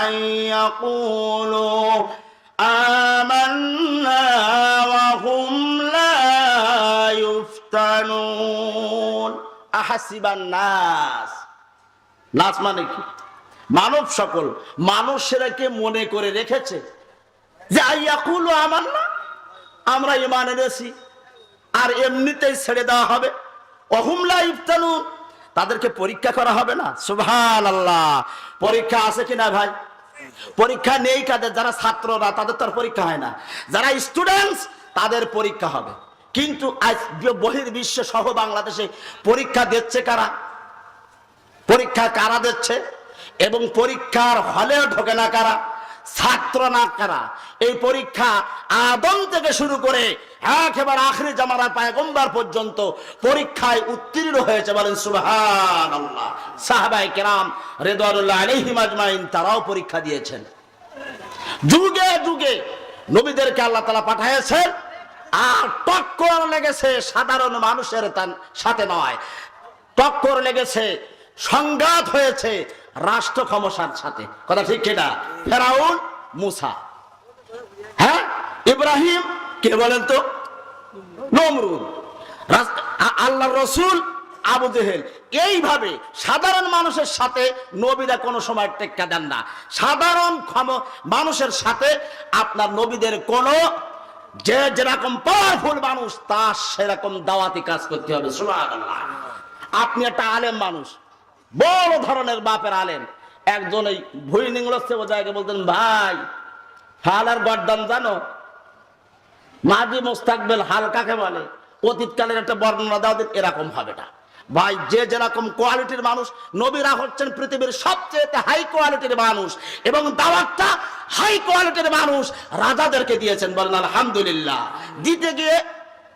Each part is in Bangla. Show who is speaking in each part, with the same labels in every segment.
Speaker 1: أن يقولوا آمنا وهم لا يفتنون أحسب الناس নাস মানে কি? মানব সকল মানুষেরাকে মনে করে রেখেছে যে আইয়াকুলু আমান্না, আমরা ঈমান এনেছি আর এমনিতেই ছেড়ে দেওয়া হবে। ওহুম লা ইফতানুন, তাদেরকে পরীক্ষা করা হবে না। সুবহানাল্লাহ। পরীক্ষা আছে কিনা ভাই? পরীক্ষা নেই কাদের? যারা ছাত্ররা তাদের তো আর পরীক্ষা হয় না, যারা স্টুডেন্টস তাদের পরীক্ষা হবে। কিন্তু আজ বহির্বিশ্ব সহ বাংলাদেশে পরীক্ষা দিচ্ছে কারা? পরীক্ষা কারা দিচ্ছে? এবং পরীক্ষার হলে ঢোকে না কারা? ছাত্র না কারা? এই পরীক্ষা আদম থেকে শুরু করে একেবারে আখিরি জামানার পয়গম্বর পর্যন্ত পরীক্ষায় উত্তীর্ণ হয়েছে, বলেন সুবহানাল্লাহ। সাহাবায়ে কেরাম রিদওয়ানুল্লাহ আলাইহিম আজমাইন তারাও পরীক্ষা দিয়েছেন। যুগে যুগে নবীদেরকে আল্লাহ তাআলা পাঠিয়েছেন, আর টক্কর লেগেছে সাধারণ মানুষের সাথে নয়, টক্কর লেগেছে, সংঘাত হয়েছে রাষ্ট্র ক্ষমতার সাথে। কথা ঠিক কিনা? ফেরাউন, মুসা, হ্যাঁ, ইব্রাহিম, কে বলেন তো? নমরুদ, আল্লাহর রাসূল আবু জেহেল। এইভাবে সাধারণ মানুষের সাথে নবীরা কোনো সময় টেক্কা দেন না। সাধারণ মানুষের সাথে আপনার নবীদের কোনো, যে যেরকম পাওয়ারফুল মানুষ তার সেরকম দাওয়াতি কাজ করতে হবে। সুবহানাল্লাহ। আপনি একটা আলেম মানুষ, বড় ধরনের বাপের আলেম, একজন এই ভুই নিংলছে ও জায়গায় বলতেন, ভাই হাল আর গর্দান জানো? মাজি মোস্তাকবেল হাল কাকে বলে? অতীতকালের একটা বর্ণনা দাও। এরকম হবে না ভাই, যে যেরকম কোয়ালিটির মানুষ, নবীরা হচ্ছেন পৃথিবীর সবচেয়ে হাই কোয়ালিটির মানুষ, এবং দাওয়াতটা হাই কোয়ালিটির মানুষ রাজাদেরকে দিয়েছেন, বলেন আলহামদুলিল্লাহ। দিতে গিয়ে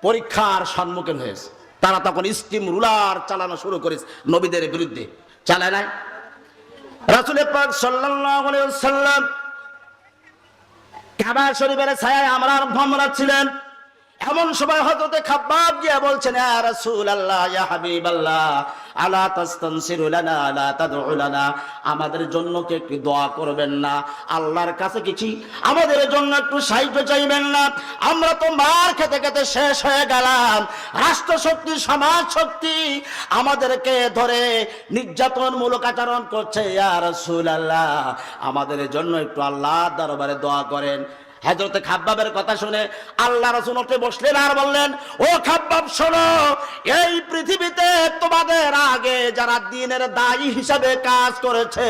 Speaker 1: পরীক্ষার সম্মুখীন হয়েছে। তারা তখন স্টিম রুলার চালানো শুরু করেছে নবীদের বিরুদ্ধে। চালায় নাই? রাসূল পাক সাল্লাল্লাহু আলাইহি ওয়াসাল্লাম কাবা শরীফের ছায়ায় আমরা ছিলেন। এমন সময় হযরত খাব্বাব গিয়ে বলছেন, ইয়া রাসূলুল্লাহ, ইয়া হাবিবাল্লাহ, আলা তাস্তানসিরু লানা, আলা তাদউ লানা, আমাদের জন্য কি একটু দোয়া করবেন না? আল্লাহর কাছে কিছু আমাদের জন্য একটু সাহায্য চাইবেন না? আমরা তো মার খেতে খেতে শেষ হয়ে গেলাম। রাষ্ট্র শক্তি, সমাজ শক্তি আমাদেরকে ধরে নির্যাতনমূলক আচরণ করছে। ইয়া রাসূলুল্লাহ, আমাদের জন্য একটু আল্লাহর দরবারে দোয়া করেন। হযরত খাব্বাবের কথা শুনে আল্লাহ রাসূল উঠে বসলেন আর বললেন, ও খাব্বাব শোনো, এই পৃথিবীতে তোমাদের আগে যারা দ্বীনের দায়ী হিসাবে কাজ করেছে,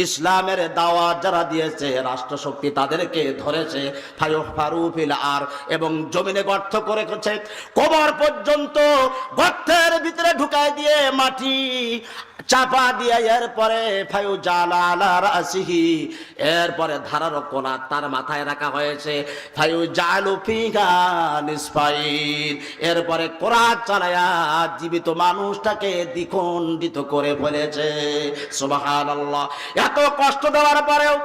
Speaker 1: ইসলামের দাওয়াত যারা দিয়েছে, রাষ্ট্রশক্তি তাদেরকে ধরেছে, ফায়ুফারুফিল আর, এবং জমিনে গর্ত করে রেখেছে, কবর পর্যন্ত গর্তের ভিতরে ঢুকায় দিয়ে মাটি চাপা দিয়ে, এরপরে ফায়ুজালা আলা রাসিহি, এরপরে ধারালো কোনা তার মাথায় রাখা হয়েছে, ফায়ুজালু ফিহা নিসফাইন, এরপরে কোরাত চালায়া জীবিত মানুষটাকে দ্বিখণ্ডিত করে ফেলেছে। সুবহানাল্লাহ। এত কষ্ট দেওয়ার পরেও,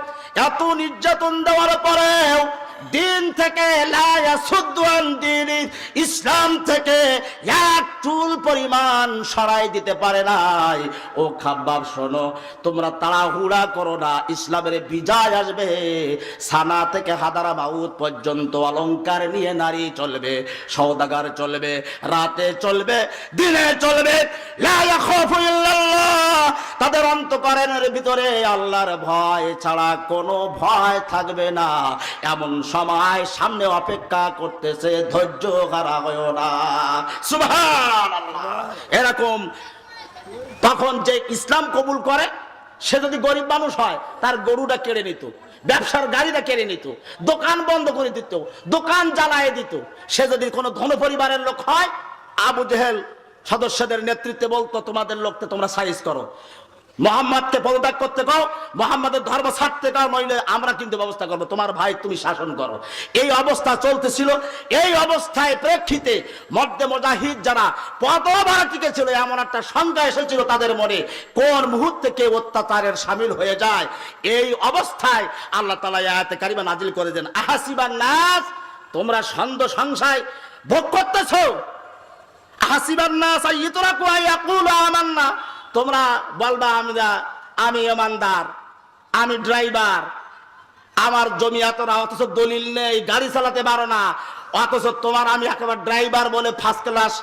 Speaker 1: এত নির্যাতন দেওয়ার পরেও দিন থেকে লা ইয়াসুদ্দু আন দীনি, ইসলাম থেকে এক চুল পরিমাণ সরাই দিতে পারে নাই। ও খাব্বাব শোনো, তোমরা তাড়াহুড়া করো না, ইসলামের বিজয় আসবে। সানা থেকে হাদারা মাউত পর্যন্ত অলংকার নিয়ে নারী চলবে, সওদাগার চলবে, রাতে চলবে, দিনে চলবে। লা ইয়াখাফু ইল্লাল্লাহ, তাদের অন্তঃকরণের ভিতরে আল্লাহর ভয় ছাড়া কোনো ভয় থাকবে না। এমন সময় সামনে অপেক্ষা করতেছে, ধৈর্য হারা হয়ো না। সুবহানাল্লাহ। এরকম তখন যে ইসলাম কবুল করে, সে যদি গরিব মানুষ হয়, তার গরুটা কেড়ে নিত, ব্যবসার গাড়িটা কেড়ে নিত, দোকান বন্ধ করে দিত, দোকান জ্বালায় দিত। সে যদি কোনো ধন পরিবারের লোক হয়, আবু জেহেল সদস্যদের নেতৃত্বে বলতো, তোমাদের লোককে তোমরা সাইজ করো, মোহাম্মদকে পদত্যাগ করতে কও, মোহাম্মদের ধর্ম ছাড়তে কও, নইলে আমরা কিন্তু ব্যবস্থা করবো, তোমার ভাই তুমি শাসন করো। এই অবস্থা চলতেছিল। এই অবস্থায় প্রেক্ষিতে মধ্যে মুজাহিদ যারা পদবার টিকেছিল, এমন একটা সংজ্ঞা এসেছিল তাদের মনে, কোন মুহূর্তে কেউ অত্যাচারের শামিল হয়ে যায়। এই অবস্থায় আল্লাহ তাআলা আয়াতে কারিমা নাজিল করে দেন, আহাসিবান নাস, তোমরা সংশয় ভোগ করতেছো, আহাসিবান নাস আইয়ুতরাকু আয়াকুলু আমান্না, তোমরা বলবা আমি ইমানদার, আমি ড্রাইভার, আমার জমি এত না, অথচ দলিল নেই, গাড়ি চালাতে পারো না, অথচ তোমার আমি একেবারে ড্রাইভার বলে ফার্স্ট ক্লাস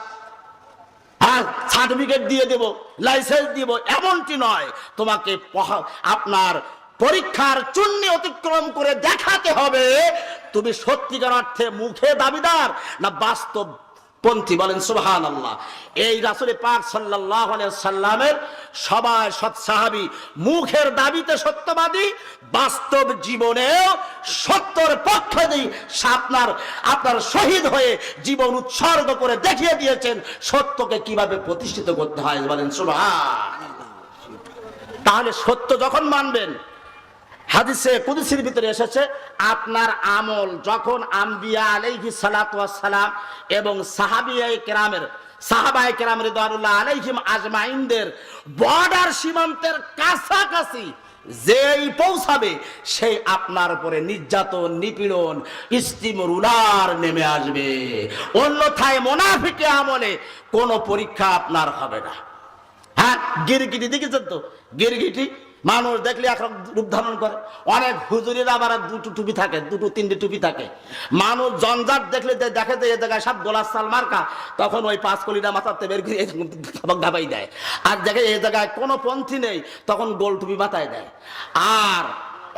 Speaker 1: সার্টিফিকেট দিয়ে দেব, লাইসেন্স দিব, এমনটি নয়। তোমাকে আপনার পরীক্ষার চূর্ণি অতিক্রম করে দেখাতে হবে তুমি সত্যিকার অর্থে মুখে দাবিদার না বাস্তব পন্থী। বলেন সুবহানাল্লাহ। এই রাসূল পাক সাল্লাল্লাহু আলাইহি সাল্লামের সবাই সৎ সাহাবী মুখের দাবিতে সত্যবাদী, বাস্তব জীবনেও সত্যের পক্ষে দিয়ে আপনার শহীদ হয়ে জীবন উৎসর্গ করে দেখিয়ে দিয়েছেন সত্যকে কিভাবে প্রতিষ্ঠিত করতে হয়। বলেন সুবহানাল্লাহ। তাহলে সত্য যখন মানবেন, হাদিসে কুদসির ভিতরে এসেছে আপনার আমল যখন আম্বিয়া আলাইহিস সালাতু ওয়াস সালাম এবং সাহাবায়ে কেরাম রিদওয়ানুল্লাহ আলাইহিম আজমাইনদের বর্ডার সীমান্তের কাছাকাছি যেই পৌঁছাবে সেই আপনার উপরে নির্যাতন, নিপীড়ন, স্টিম রুলার নেমে আসবে। অন্যথায় মুনাফিকি আমলে কোনো পরীক্ষা আপনার হবে না। হ্যাঁ, গিরগিটি দেখেছেন তো? গিরগিটি মানুষ দেখলে এক রূপ ধারণ করে। অনেক হুজুরের আবার দুটো টুপি থাকে, দুটো তিনটে টুপি থাকে। মানুষ জঞ্জাট দেখলে দেখে যে এই জায়গায় সব গোলাপ সাল মার্কা, তখন ওই 5 কলিটা মাথাতে বের করে ধাবাই দেয়। আর দেখে এই জায়গায় কোনো পন্থী নেই, তখন গোল টুপি মাথায় দেয়। আর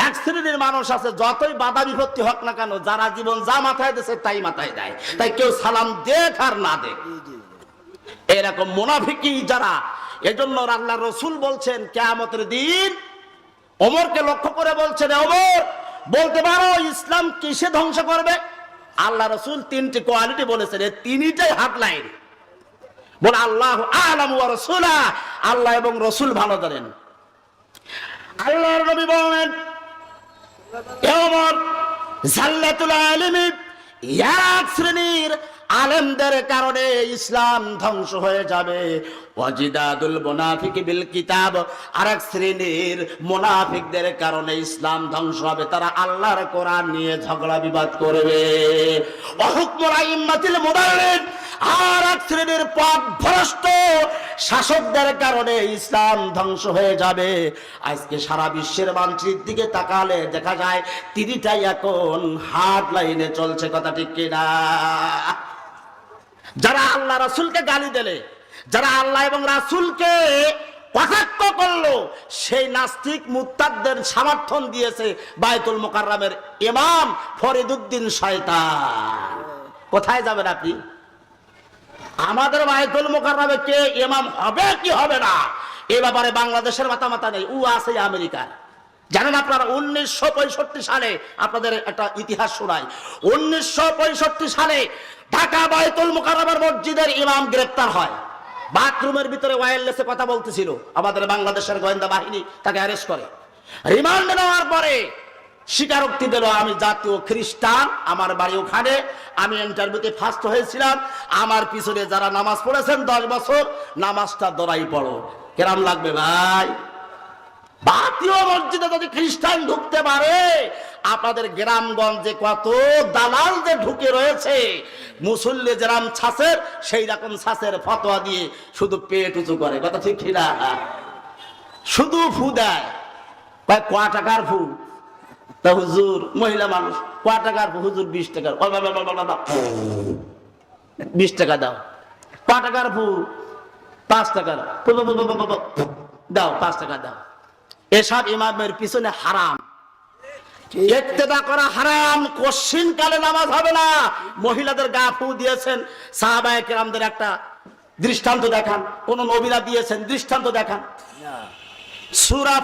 Speaker 1: এক শ্রেণীর মানুষ আছে যতই বাধা বিপত্তি হোক না কেন, যারা জীবন যা মাথায় দিয়েছে তাই মাথায় দেয়, তাই কেউ সালাম দেখ আর না দেখ। এরকম মুনাফিকি যারা, এজন্য আল্লাহ রসুল বলছেন কিয়ামতের দিন ওমরকে লক্ষ্য করে বলছেন, ওমর বলতে পারো ইসলাম কিসে ধ্বংস করবে? আল্লাহ রসুল 3টি কোয়ালিটি বলেছেন, এই 3টাই হাটলাইন। বলে আল্লাহু আ'লামু ওয়া রাসূলুহু, আল্লাহ এবং রসুল ভালো জানেন। আল্লাহর নবী বলেন, ওমর জাল্লাতুল আলিমি, এক শ্রেণীর আলেমদের কারণে ইসলাম ধ্বংস হয়ে যাবে। ওয়াজিদাদুল মুনাফিকি বিল কিতাব, আরেক শ্রেণীর মুনাফিকদের কারণে ইসলাম ধ্বংস হবে। তারা আল্লাহর কোরআন নিয়ে ঝগড়া বিবাদ করবে। ওয়া হুকমুল আইম্মাতিল মুদাল্লিল, আর এক শ্রেণীর পথভ্রষ্ট শাসকদের কারণে ইসলাম ধ্বংস হয়ে যাবে। আজকে সারা বিশ্বের মানচিত্রের দিকে তাকালে দেখা যায় 3টাই এখন হার্ড লাইনে চলছে। কথা ঠিক কিনা? যারা আল্লাহ রাসূলকে গালি দিলে, যারা আল্লাহ এবং রাসূলকে কটাক্ষ করলো, সেই নাস্তিক মুরতাদদের সমর্থন দিয়েছে বায়তুল মুকাররমের ইমাম ফরিদউদ্দিন শয়তান। কোথায় যাবেন আপনি? আমাদের বায়তুল মুকাররমে কে ইমাম হবে কি হবে না এ ব্যাপারে বাংলাদেশের মাথা নেই, ও আছে আমেরিকার। জানেন আপনারা 1965 সালে, আপনাদের একটা ইতিহাস শোনাই, 1965 সালে ঢাকা বায়তুল মুকাররমের মসজিদের ইমাম গ্রেফতার হয়। বাথরুমের ভিতরে ওয়্যারলেসে কথা বলতেছিল, আমাদের বাংলাদেশের গোয়েন্দা বাহিনী তাকে অ্যারেস্ট করে। রিমান্ড নেওয়ার পরে স্বীকারোক্তি দিল, আমি জাতীয় খ্রিস্টান, আমার বাড়ি ওখানে, আমি ইন্টারভিউতে ফার্স্ট হয়েছিলাম, আমার পিছনে যারা নামাজ পড়েছেন 10 বছর, নামাজটা দরাই পড়ো। কেরাম লাগবে ভাই? জাতীয় মসজিদে যদি খ্রিস্টান ঢুকতে পারে, আপনাদের গ্রামগঞ্জে কত দালাল যে ঢুকে রয়েছে, মুসল্লি যেরাম ছাসের সেই রকম ছাসের ফতোয়া দিয়ে শুধু পেট উঁচু করে। কথা ঠিক কিনা? শুধু ফু দেয়। ক টাকার ফু? তা হুজুর, মহিলা মানুষ, ক টাকার ফু? হুজুর 20 টাকার। 20 টাকা দাও। ক টাকার ফু? 5 টাকার। দাও 5 টাকা দাও। এসব ইমামের পিছনে হারাম, ইক্তেদা করা হারাম। কোশ্চিন কালে নামাজ হবে না। মহিলাদের গা ফু দিয়েছেন, সাহাবায়ে কেরামদের একটা দৃষ্টান্ত দেখান, কোন নবীরা দিয়েছেন দৃষ্টান্ত দেখান। সূরা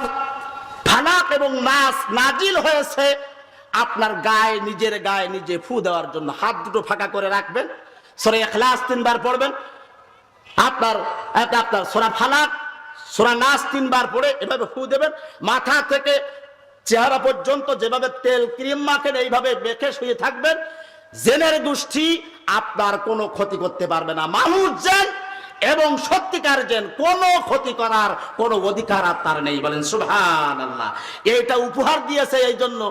Speaker 1: ফালাক এবং নাস নাজিল হয়েছে আপনার গায়ে, নিজের গায়ে নিজে ফু দেওয়ার জন্য। হাত দুটো ফাঁকা করে রাখবেন, সূরা ইখলাস 3 বার পড়বেন, আপনার সূরা ফালাক, সূরা নাস 3 বার পড়ে এভাবে ফু দেবেন। মাথা থেকে চেহারা পর্যন্ত যেভাবে তেল ক্রিম মাখেন এইভাবে মেখে শুয়ে থাকবেন। জেনের গোষ্ঠী আপনার কোনো ক্ষতি করতে পারবে না। মানুষ জেন এবং সত্যিকার জেন কোনো ক্ষতি করার কোনো অধিকার আপনার নেই। বলেন সুবহানাল্লাহ। এইটা উপহার দিয়েছে এই জন্য।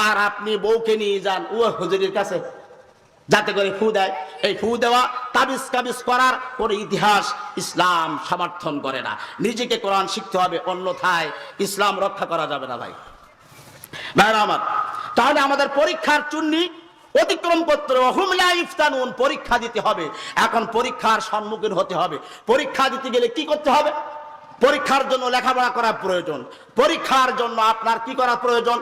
Speaker 1: আর আপনি বউকে নিয়ে যান ও হুজুরের কাছে, যাতে করে ফু দেয়। এই ফু দেওয়া, তাবিজ কাবিজ করার কোন ইতিহাস ইসলাম সমর্থন করে না। নিজেকে কোরআন শিখতে হবে, অন্যথায় ইসলাম রক্ষা করা যাবে না ভাই। ভাইরা আমার, তাহলে আমাদের পরীক্ষার চুন্নি অতিক্রম করতে হবে, হুম লা ইফতানুন, পরীক্ষা দিতে হবে। এখন পরীক্ষার সম্মুখীন হতে হবে। পরীক্ষা দিতে গেলে কি করতে হবে? পরীক্ষার জন্য লেখাপড়া করা প্রয়োজন। পরীক্ষার জন্য আপনার কি করা প্রয়োজন?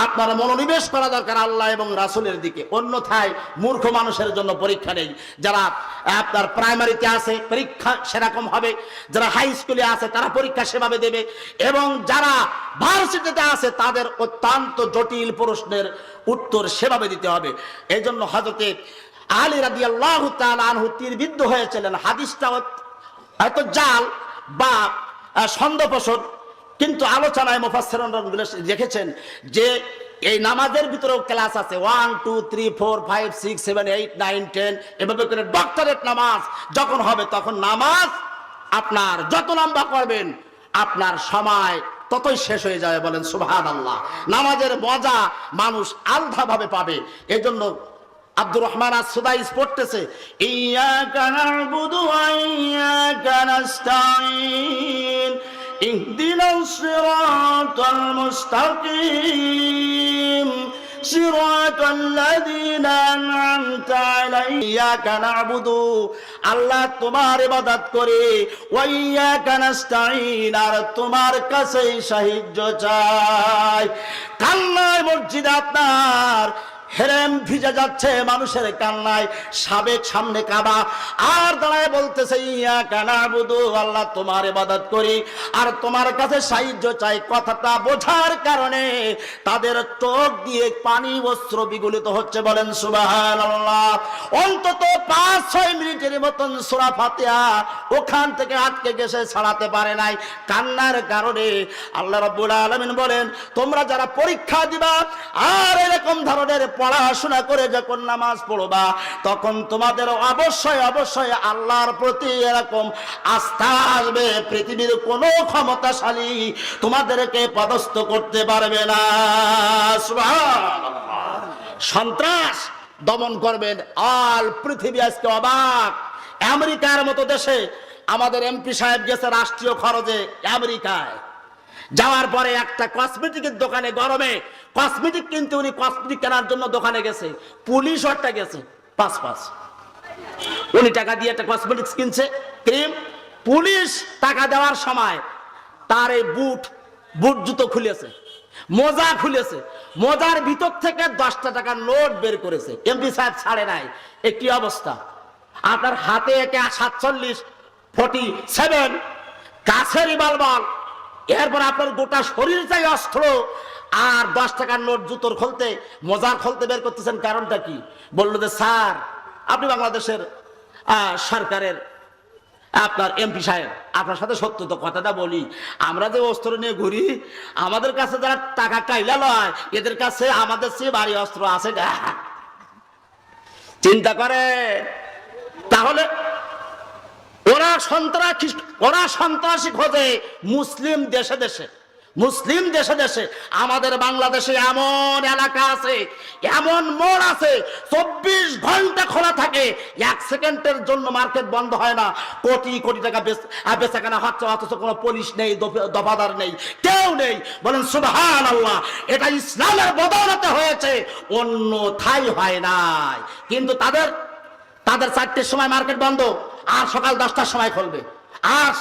Speaker 1: আপনার মনোনিবেশ করা দরকার আল্লাহ এবং রাসূলের দিকে। অন্যথায় মূর্খ মানুষের জন্য পরীক্ষা নেই। যারা আপনার প্রাইমারিতে আছে পরীক্ষা সেরকম হবে, যারা হাই স্কুলে আছে তারা পরীক্ষা সেভাবে দেবে, এবং যারা ভার্সিটিতে আছে তাদের অত্যন্ত জটিল প্রশ্নের উত্তর সেভাবে দিতে হবে। এই জন্য হযরতে আলী রাদিয়াল্লাহু তাআলা আনহু তীরবিদ্ধ হয়েছিলেন। হাদিসটা হয়তো জাল বা সন্দেহপ্রসূত, কিন্তু আলোচনায় মুফাসসিরুন দেখেছেন যে এই নামাজের ভিতরেও ক্লাস আছে, 1 2 3 4 5 6 7 8 9 10 এভাবে করে ডক্টরেট নামাজ যখন হবে তখন নামাজ আপনার যত লম্বা করবেন আপনার সময় ততই শেষ হয়ে যাবে। বলেন সুবহানাল্লাহ। নামাজের মজা মানুষ আলাদাভাবে পাবে। এই জন্য আব্দুর রহমান আস-সুদাইস পড়তেছে, ইয়াকা না'বুদু ওয়া ইয়াকা নাস্তাঈন ইহদিনাস সিরাতাল মুস্তাকিম সিরাতাল্লাযীনা আন'আমতা আলাইহিম। ইয়াকা না'বুদু, আল্লাহ তোমার ইবাদত করে, ওয়া ইয়াকা নাস্তাঈন, আর তোমার কাছেই সাহায্য চাই। কান্নায় মসজিদে আপনার হেরেম ভিজে যাচ্ছে মানুষের কান্নায়, সাবেক সামনে কাবা, আর দাঁড়ায় বলতেছে ইয়াকা না'বুদু, আল্লাহ তোমার ইবাদত করি আর তোমার কাছে সাহায্য চাই। কথাটা বোঝার কারণে তাদের চোখ দিয়ে পানি বস্ত্র বিগলিত হচ্ছে। বলেন সুবহানাল্লাহ। অন্তত 5-6 মিনিটের মতন সূরা ফাতিহা ওখান থেকে আটকে গেছে, ছাড়াতে পারে নাই কান্নার কারণে। আল্লাহ রাব্বুল আলামিন বলেন, তোমরা যারা পরীক্ষা দিবা আর এরকম ধরনের পড়াশোনা করে যখন নামাজ পড়বা তখন তোমাদের অবশ্যই অবশ্যই আল্লাহর প্রতি এরকম আস্থা আসবে, পৃথিবীর কোনো ক্ষমতাশালী তোমাদেরকে পদস্থ করতে পারবে না। সুবহানাল্লাহ। সন্ত্রাস দমন করবেন অল পৃথিবী আজকে অবাক। আমেরিকার মতো দেশে আমাদের এমপি সাহেব গেছে রাষ্ট্রীয় খরচে আমেরিকায়, যাওয়ার পরে একটা কসমেটিকের দোকানে, গরমে কসমেটিক কিনতে, উনি কসমেটিক কেনার জন্য দোকানে গেছে, পুলিশ একটা গেছে 5 উনি টাকা দিয়ে একটা কসমেটিক্স কিনছে, ক্রিম। পুলিশ টাকা দেওয়ার সময় তার এই বুট জুতো খুলেছে, মোজা খুলেছে, মোজার ভিতর থেকে 10টা টাকার নোট বের করেছে। এমপি সাহেব ছাড়ে নাই। একটি অবস্থা, আপনার হাতে একে 47 কাছের রিভলভার, এরপর আপনার গোটা শরীর চাই অস্ত্র, আর 10 টাকার নোট জুতোর খুলতে, মোজার খুলতে বের করতেছেন। কারণটা কি? বললো যে স্যার আপনি বাংলাদেশের সরকারের আপনার এমপি সাহেব, আপনার সাথে সত্য তো কথাটা বলি, আমরা যে অস্ত্র নিয়ে ঘুরি আমাদের কাছে যারা টাকা কাইলা লয় এদের কাছে আমাদের চেয়ে ভারী অস্ত্র আছে। চিন্তা করে, তাহলে ওরা সন্ত্রাসী খোঁজে মুসলিম দেশে দেশে, মুসলিম দেশে দেশে। আমাদের বাংলাদেশে এমন এলাকা আছে, এমন মোড় আছে 24 ঘন্টা খোলা থাকে, 1 সেকেন্ডের জন্য মার্কেট বন্ধ হয় না। কোটি কোটি টাকা বেচাকেনা হচ্ছে, অথচ কোনো পুলিশ নেই, দফাদার নেই, কেউ নেই। বলেন সুবহানাল্লাহ। এটা ইসলামের বদৌলতে হয়েছে, অন্যথায় হয় নাই। কিন্তু তাদের 4টের সময় মার্কেট বন্ধ, আর সকাল 10টার সময় খুলবে। আর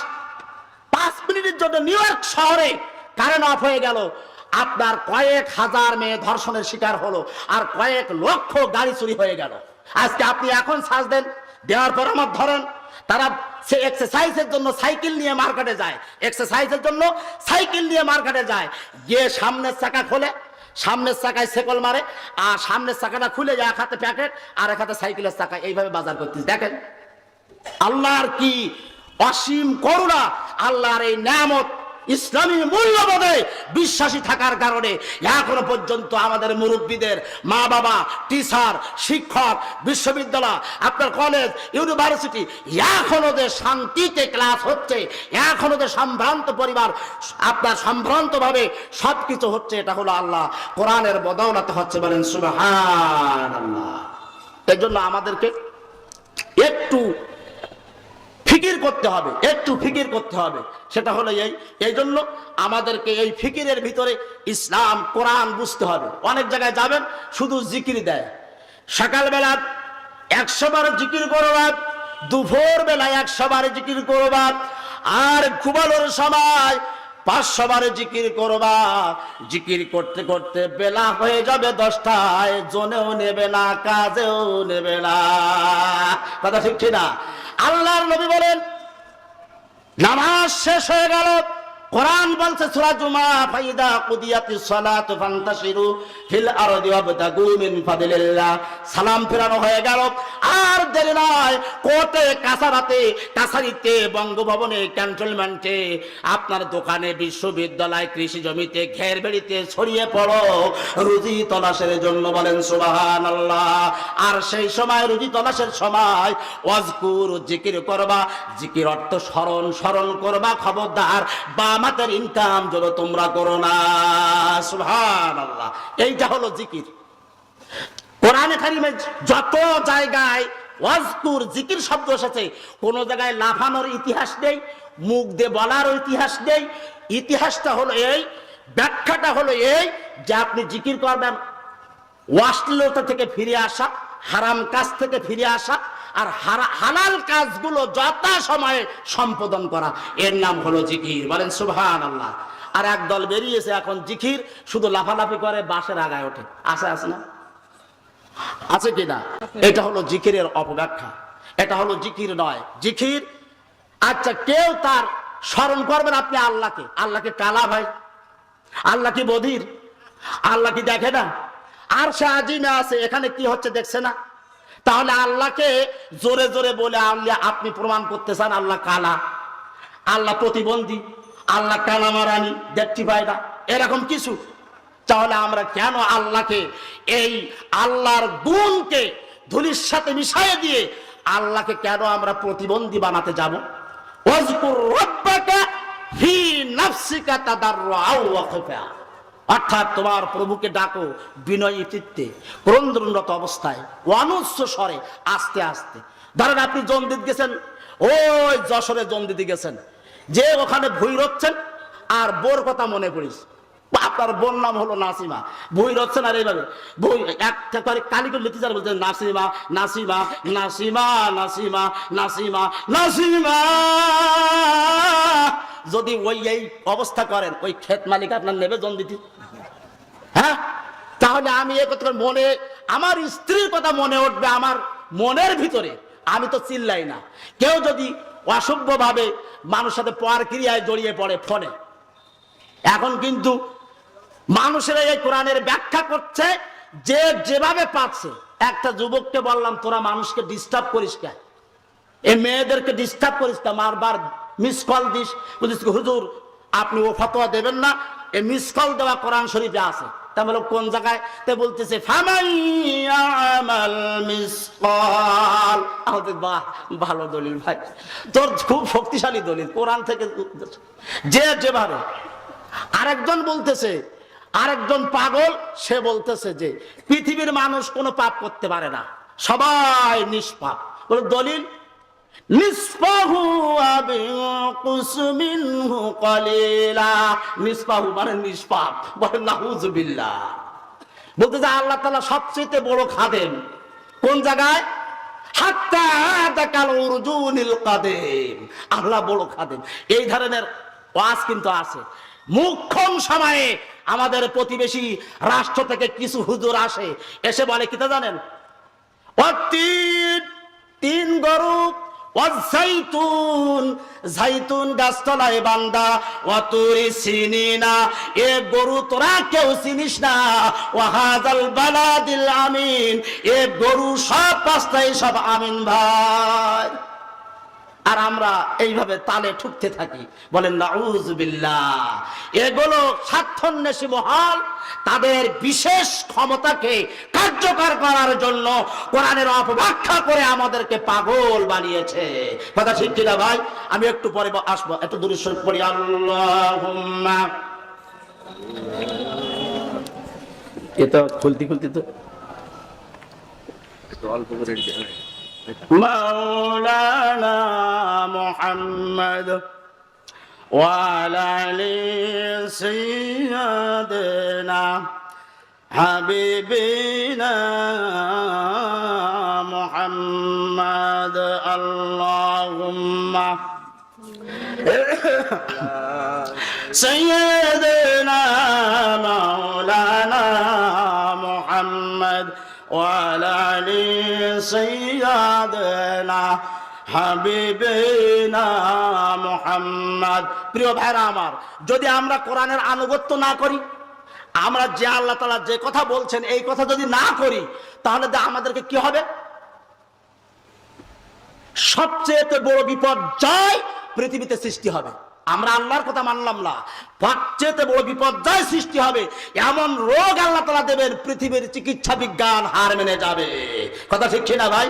Speaker 1: 5 মিনিটের জন্য নিউ ইয়র্ক শহরে কারেন্ট অফ হয়ে গেল, আপনার কয়েক হাজার মেয়ে ধর্ষণের শিকার হলো, আর কয়েক লক্ষ গাড়ি চুরি হয়ে গেল। আজকে আপনি এখন সার্চ দেন, দেওয়ার পর আমার ধরেন তারা সে এক্সারসাইজের জন্য সাইকেল নিয়ে মার্কেটে যায়, এক্সারসাইজের জন্য সাইকেল নিয়ে মার্কেটে যায়, গিয়ে সামনের চাকা খোলে, সামনের চাকায় সেকল মারে, আর সামনের চাকাটা খুলে যায়, এক হাতে প্যাকেট আর এক হাতে সাইকেলের চাকা, এইভাবে বাজার করতেছে। দেখেন আল্লাহর কি অসীম করুণা, আল্লাহর এই নিয়ামত। ইসলামী মূল্যবোধে বিশ্বাসী থাকার কারণে এখনো পর্যন্ত আমাদের মুরব্বীদের, মা বাবা, টিচার, শিক্ষক, বিশ্ববিদ্যালয়, আপনার কলেজ, ইউনিভার্সিটি, এখনো যে শান্তিতে ক্লাস হচ্ছে, এখনো যে সম্ভ্রান্ত পরিবার, আপনার সম্ভ্রান্ত ভাবে সবকিছু হচ্ছে, এটা হলো আল্লাহ কোরআনের বদৌলতে হচ্ছে। বলেন সুবহানাল্লাহ। এই জন্য আমাদেরকে একটু ফিকির করতে হবে, একটু ফিকির করতে হবে। সেটা হলো এই জন্য আমাদেরকে এই ফিকিরের ভিতরে ইসলাম কোরআন বুঝতে হবে। অনেক জায়গায় যাবেন শুধু জিকির দেয়, সকালবেলা 100 বার জিকির করবা, দুপুর বেলায় 100 বার জিকির করবা, আর ঘুমানোর সময় 500 বার জিকির করবা। জিকির করতে করতে বেলা হয়ে যাবে 10টায়, জনেও নেবে না, কাজেও নেবে না। কথা ঠিক কিনা? আল্লাহর নবী বলেন নামাজ শেষ হয়ে গেল, কোরআন বলছে সূরা জুমা, ফাইদা কুদিয়াতিস সালাতু ফান্তাশিরু ফিল আরদি ওয়াবতাগু মিন ফাদলিল্লাহ। সালাম ফেরানো হয়ে গেল, আর দেরি নয়, কোর্টে, কাছারিতে, বঙ্গভবনে, ক্যান্টনমেন্টে, আপনার দোকানে, বিশ্ববিদ্যালয়, কৃষি জমিতে, ঘের বেড়িতে ছড়িয়ে পড়ো রুজি তলাশের জন্য। বলেন সুবহানাল্লাহ। আর সেই সময়, রুজি তলাশের সময়, ওয়াজকুর, জিকির করবা। জিকির অর্থ স্মরণ করবা। খবরদার বামাতের ইনকাম যেন তোমরা করো না। সুবহানাল্লাহ। এইটা হলো জিকির। কোরআনে কারিমে যত জায়গায় ওয়াজকুর, জিকির শব্দ এসেছে, কোন জায়গায় লাফানোর ইতিহাস নেই, মুখ দিয়ে বলার ইতিহাস নেই। ইতিহাসটা হলো এই, ব্যাখ্যাটা হলো এই যে আপনি জিকির করবেন অশ্লীলতা থেকে ফিরে আসা, হারাম কাজ থেকে ফিরে আসা, আর হালাল কাজগুলো যথা সময়ে সম্পাদন করা, এর নাম হলো জিকির। বলেন সুবহানাল্লাহ। আর একদল বেরিয়েছে এখন জিকির শুধু লাফালাফি করে, বাঁশের আগায় ওঠে। আছে না? আছে কিনা? এটা হলো জিকিরের অপব্যাখ্যা। এটা হলো জিকির নয়। জিকির, আচ্ছা, কেউ তার স্মরণ করবেন আপনি আল্লাহকে কালা ভাই, আল্লাহ কি বধির? আল্লাহ কি দেখে না? আর সে আজিমে আছে, এখানে কি হচ্ছে দেখছে না? তাহলে আল্লাহকে জোরে জোরে বলে আপনি প্রমাণ করতে চান আল্লাহ কালা, আল্লাহ প্রতিবন্ধী, আল্লাহ কালা মারানি, দেখতে পায় না, এরকম কিছু। তাহলে আমরা কেন আল্লাহকে, এই আল্লাহর গুণকে ধুলির সাথে মিশিয়ে দিয়ে আল্লাহকে কেন আমরা প্রতিবন্ধী বানাতে যাব? ওয়াজকুর রাব্বাকা ফি নাফসিকা তাদাররুআও ওয়া খুফা। অর্থাৎ তোমার প্রভুকে ডাকো বিনয়ী চিত্তে, ক্রন্দনরত অবস্থায়, অনুচ্চ স্বরে, আস্তে আস্তে। ধরেন আপনি জন্দিত গেছেন, ওই যশোরে জন্দিতে গেছেন, যে ওখানে ভুই রচ্ছেন, আর বোর কথা মনে পড়িস, আপনার বোন নাম হলো নাসিমা, ভুই রচ্ছেন, আর এইভাবে বই একটা করে কালি করে লিখতে চান, বলছেন নাসিমা নাসিমা নাসিমা নাসিমা নাসিমা নাসিমা। যদি এই অবস্থা করেন, ওই ক্ষেত মালিক আপনার নেবে জন্দিতি? হ্যাঁ? তাহলে আমি এ কথা মনে, আমার স্ত্রীর কথা মনে উঠবে আমার মনের ভিতরে, আমি তো চিল্লাই না। কেউ যদি অসভ্য ভাবে মানুষের সাথে পরক্রিয়ায় জড়িয়ে পড়ে ফোনে, এখন কিন্তু মানুষেরা এই কোরআনের ব্যাখ্যা করছে যে যেভাবে পাচ্ছে। একটা যুবককে বললাম, তোরা মানুষকে ডিস্টার্ব করিস কেন, এই মেয়েদেরকে ডিস্টার্ব করিস না, বারবার মিস কল দিস, বলিস হুজুর আপনি ও ফতোয়া দেবেন না, এই মিস কল দেওয়া কোরআন শরীফে আছে। তা বলো কোন জায়গায়? তে বলতেছে বাহ, ভালো দলিল ভাই, তোর খুব শক্তিশালী দলিল কোরআন থেকে যে যেভাবে। আরেকজন বলতেছে, আরেকজন পাগল, সে বলতেছে যে পৃথিবীর মানুষ কোনো পাপ করতে পারে না, সবাই নিষ্পাপ। বলে দলিল, নিসফাহু আবিকুস মিনহু কলিলা। নিসফাহু মানে নিষ্পাপ। বলে নাউযুবিল্লাহ। বলতে যে আল্লাহ তাআলা সবচেয়ে বড় খাদেম। কোন জায়গায়? হাত্তা দাকাল উরজুনিল কাদিম। আল্লাহ বড় খাদেম। এই ধরনের ওয়াজ কিন্তু আছে। মুখ্যম সময়ে আমাদের প্রতিবেশী রাষ্ট্র থেকে কিছু হুজুর আসে, এসে বলে কি তা জানেন? তিন গরু, জাইতুন গাছতলায় বান্দা, ওয়াতুরি সিনিনা, এ গরু তোরা কেউ চিনিস না, ওয়াহাদাল বালাদিল আমিন, এ গরু সব পাঁচটাই সব আমিন ভাই। আর আমরা এইভাবে তালে ঠুকতে থাকি। বলেন নাউযুবিল্লাহ। এগুলো স্বার্থন্বেষী মহল তাদের বিশেষ ক্ষমতাকে কার্যকর করার জন্য কোরআনের অপব্যাখ্যা করে আমাদেরকে পাগল বানিয়েছে। কথা ঠিক কিনা ভাই? আমি একটু পরে আসবো, একটু দূরে সরে পড়ি। আল্লাহুম্মা, এটা খুলতে তো অল্প করে মাওলানা মুহাম্মদ ওয়া আলা আলি সাইয়্যিদিনা হাবিবিনা মুহাম্মদ আল্লাহুম্মা সাইয়্যিদিনা মাওলানা মুহাম্মদ ওয়া আলা আলি সাইয়্যিদিনা হাবিবিনা মুহাম্মদ। প্রিয় ভাইরা আমার, যদি আমরা কোরআনের আনুগত্য না করি, আমরা যে আল্লাহ তাআলা যে কথা বলছেন এই কথা যদি না করি, তাহলে আমাদেরকে কি হবে? সবচেয়ে বড় বিপর্যয় পৃথিবীতে সৃষ্টি হবে। আমরা আল্লাহর কথা মানলাম না, সবচেয়ে বড় বিপর্যয় সৃষ্টি হবে। এমন রোগ আল্লাহ তাআলা দেবেন, পৃথিবীর চিকিৎসা বিজ্ঞান হার মেনে যাবে। কথা ঠিক কিনা ভাই?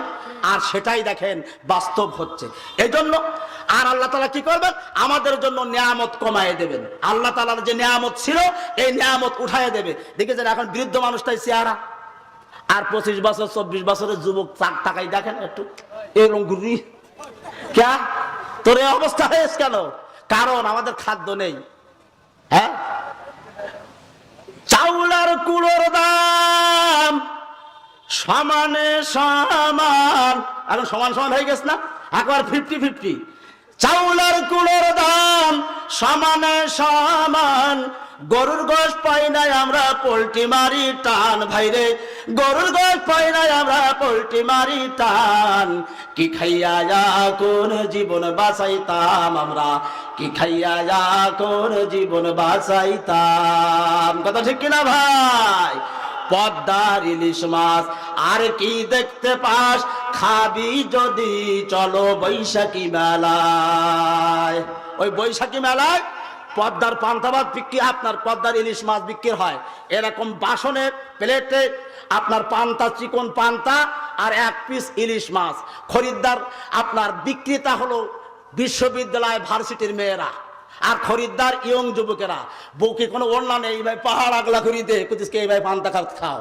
Speaker 1: আর সেটাই দেখেন বাস্তব হচ্ছে। এই জন্য আর আল্লাহ তাআলা কি করবেন? আমাদের জন্য নিয়ামত কমায় দেবেন। আল্লাহ তাআলার যে নিয়ামত ছিল এই নিয়ামত উঠায় দেবে। দেখেছেন এখন বৃদ্ধ মানুষটাই চেহারা, আর 25 বছর 24 বছরের যুবক তাকাই দেখেন একটু এরকম ঘুরি। ক্যা তোর এই অবস্থা হয়েছে কেন? কারণ আমাদের খাদ্য নেই। হ্যাঁ, চাউলের কুলোর দাম সমানে সমান, এখন সমান সমান হয়ে গেছে না, একবার 50-50। চাউলের কুলোর দাম সমানে সমান, গরুর গোশ পাই নাই আমরা পোল্ট্রি মারি টান। ভাইরে, গরুর গোশ পাই নাই আমরা পোল্ট্রি মারি টান। কি খাইয়া কোন জীবন বাঁচাইতাম আমরা, কি খাইয়া কোন জীবন বাঁচাইতাম। কথা ঠিক কিনা ভাই? পদ্মার ইলিশ মাছ আর কি দেখতে পাস, খাবি যদি চলো বৈশাখী মেলায়। ওই বৈশাখী মেলায় পদ্মার পান্তা ভাত বিক্রি, আপনার পদ্মার ইলিশ মাছ বিক্রি হয় এরকম বাসনে প্লেটে, আপনার পান্তা, চিকন পান্তা আর 1 পিস ইলিশ মাছ। খরিদ্দার আপনার বিক্রেতা হলো বিশ্ববিদ্যালয় ভার্সিটির মেয়েরা, আর খরিদ্দার ইয়ং যুবকেরা। বউকে কোনো ওড়না নেই, ভাই পাহাড় আগলা করি দে, কুতিসকে এই ভাই পান্তা খাও,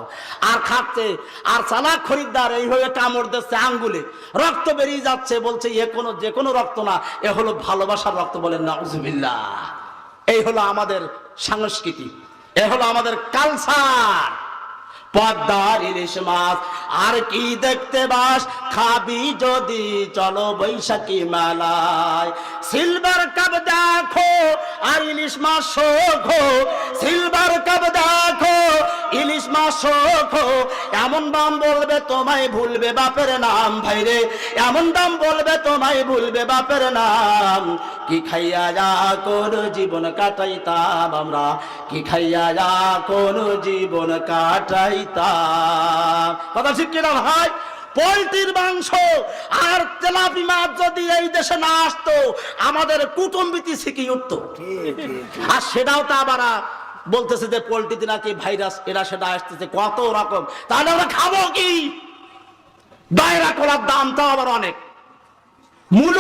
Speaker 1: আর খাচ্ছে। আর চালাক খরিদ্দার এইভাবে কামড় দিচ্ছে আঙ্গুলে, রক্ত বেরিয়ে যাচ্ছে, বলছে এ কোনো যে কোনো রক্ত না, এ হলো ভালোবাসার রক্ত। বলেন নাউজুবিল্লাহ। এই হলো আমাদের সংস্কৃতি, এ হলো আমাদের কালচার। পদ্মার ইলিশ মাছ আর কি দেখতে বাস, খাবি যদি চলো বৈশাখী মেলায়। সিলভার কাপ দেখো আর ইলিশ মাছ শোখো, সিলভার কাপ দেখো ইলিশ মাছ শোখো। এমন দাম বলবে তোমায় ভুলবে বাপের নাম। ভাইরে, এমন দাম বলবে তোমায় ভুলবে বাপের নাম। কি খাইয়া যা কোন জীবন কাটাইতাম আমরা, কি খাইয়া যা কোন জীবন কাটাইতাম। কথা ঠিক কিনা ভাই? পোল্ট্রির মাংস আর তেলাপি মাছ যদি এই দেশে না আসতো, আমাদের কুটুম্বিতি শিখি উঠতো। আর সেটাও তো আবার বলতেছে যে পোল্ট্রিতে নাকি ভাইরাস এরা সেটা আসতেছে কত রকম। তাহলে আমরা খাবো কি? দায়রা করার দামটাও আবার অনেক। মূল্য